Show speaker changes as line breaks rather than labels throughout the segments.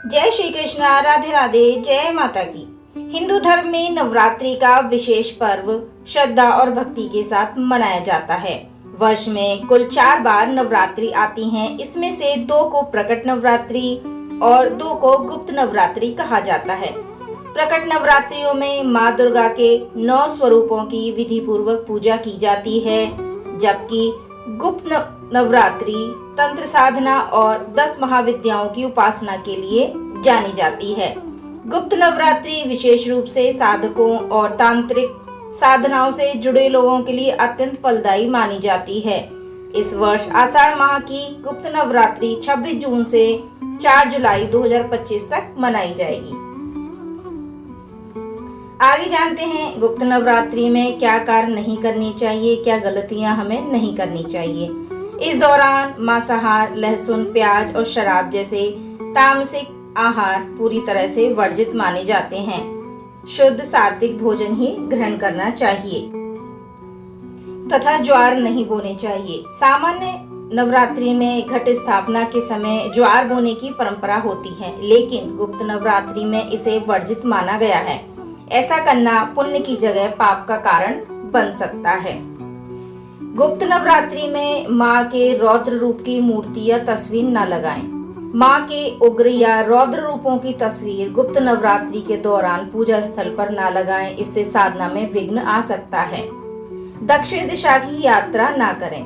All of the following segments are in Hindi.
जय श्री कृष्णा, राधे राधे, जय माता की। हिंदू धर्म में नवरात्रि का विशेष पर्व श्रद्धा और भक्ति के साथ मनाया जाता है। वर्ष में कुल 4 बार नवरात्रि आती हैं। इसमें से 2 को प्रकट नवरात्रि और 2 को गुप्त नवरात्रि कहा जाता है। प्रकट नवरात्रियों में माँ दुर्गा के 9 स्वरूपों की विधि पूर्वक पूजा की जाती है, जबकि गुप्त नवरात्रि तंत्र साधना और 10 महाविद्याओं की उपासना के लिए जानी जाती है। गुप्त नवरात्रि विशेष रूप से साधकों और तांत्रिक साधनाओं से जुड़े लोगों के लिए अत्यंत फलदायी मानी जाती है। इस वर्ष आषाढ़ माह की गुप्त नवरात्रि 26 जून से 4 जुलाई 2025 तक मनाई जाएगी। आगे जानते हैं गुप्त नवरात्रि में क्या कार्य नहीं करनी चाहिए, क्या गलतियां हमें नहीं करनी चाहिए। इस दौरान मांसाहार, लहसुन, प्याज और शराब जैसे तामसिक आहार पूरी तरह से वर्जित माने जाते हैं। शुद्ध सात्विक भोजन ही ग्रहण करना चाहिए तथा ज्वार नहीं बोने चाहिए। सामान्य नवरात्रि में घट स्थापना के समय ज्वार बोने की परंपरा होती है, लेकिन गुप्त नवरात्रि में इसे वर्जित माना गया है। ऐसा करना पुण्य की जगह पाप का कारण बन सकता है। गुप्त नवरात्रि में माँ के रौद्र रूप की मूर्ति या तस्वीर न लगाएं। माँ के उग्र या रौद्र रूपों की तस्वीर गुप्त नवरात्रि के दौरान पूजा स्थल पर न लगाएं, इससे साधना में विघ्न आ सकता है। दक्षिण दिशा की यात्रा न करें।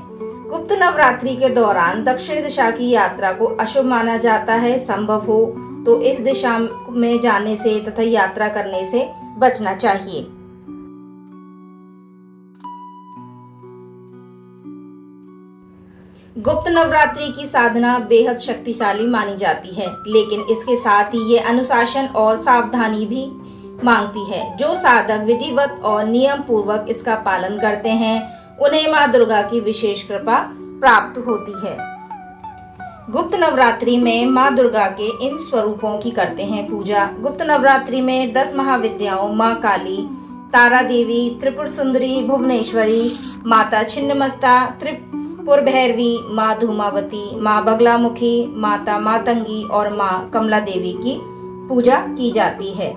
गुप्त नवरात्रि के दौरान दक्षिण दिशा की यात्रा को अशुभ माना जाता है। संभव हो तो इस दिशा में जाने से तथा यात्रा करने से बचना चाहिए। गुप्त नवरात्रि की साधना बेहद शक्तिशाली मानी जाती है, लेकिन इसके साथ ही ये अनुशासन और सावधानी भी मांगती है। जो साधक विधिवत और नियम पूर्वक इसका पालन करते हैं, उन्हें माँ दुर्गा की विशेष कृपा प्राप्त होती है। गुप्त नवरात्रि में माँ दुर्गा के इन स्वरूपों की करते हैं पूजा। गुप्त नवरात्रि में 10 महाविद्याओं माँ काली, तारा देवी, त्रिपुर सुंदरी, भुवनेश्वरी, माता छिन्नमस्ता, त्रिपुर भैरवी, माँ धूमावती, माँ बगलामुखी, माता मातंगी और माँ कमला देवी की पूजा की जाती है।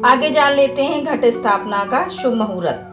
आगे जान लेते हैं घट स्थापना का शुभ मुहूर्त।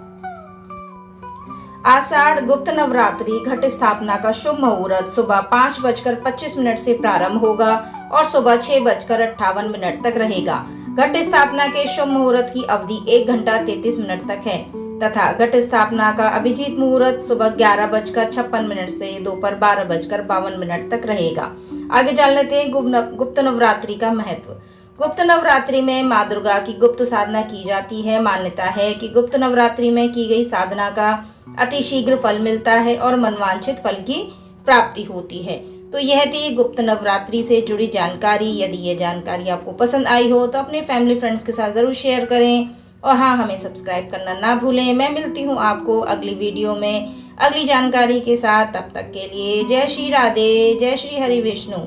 आषाढ़ गुप्त नवरात्रि घट स्थापना का शुभ मुहूर्त सुबह 5:25 से प्रारंभ होगा और सुबह 6:58 तक रहेगा। घट स्थापना के शुभ मुहूर्त की अवधि 1 घंटा 33 मिनट तक है तथा घट स्थापना का अभिजीत मुहूर्त सुबह 11:56 से दोपहर 12:52 तक रहेगा। आगे जान लेते हैं गुप्त नवरात्रि का महत्व। गुप्त नवरात्रि में माँ दुर्गा की गुप्त साधना की जाती है। मान्यता है कि गुप्त नवरात्रि में की गई साधना का अति शीघ्र फल मिलता है और मनवांछित फल की प्राप्ति होती है। तो यह थी गुप्त नवरात्रि से जुड़ी जानकारी। यदि ये जानकारी आपको पसंद आई हो तो अपने फैमिली फ्रेंड्स के साथ जरूर शेयर करें और हाँ, हमें सब्सक्राइब करना ना भूलें। मैं मिलती हूँ आपको अगली वीडियो में अगली जानकारी के साथ। तब तक के लिए जय श्री राधे, जय श्री हरि विष्णु।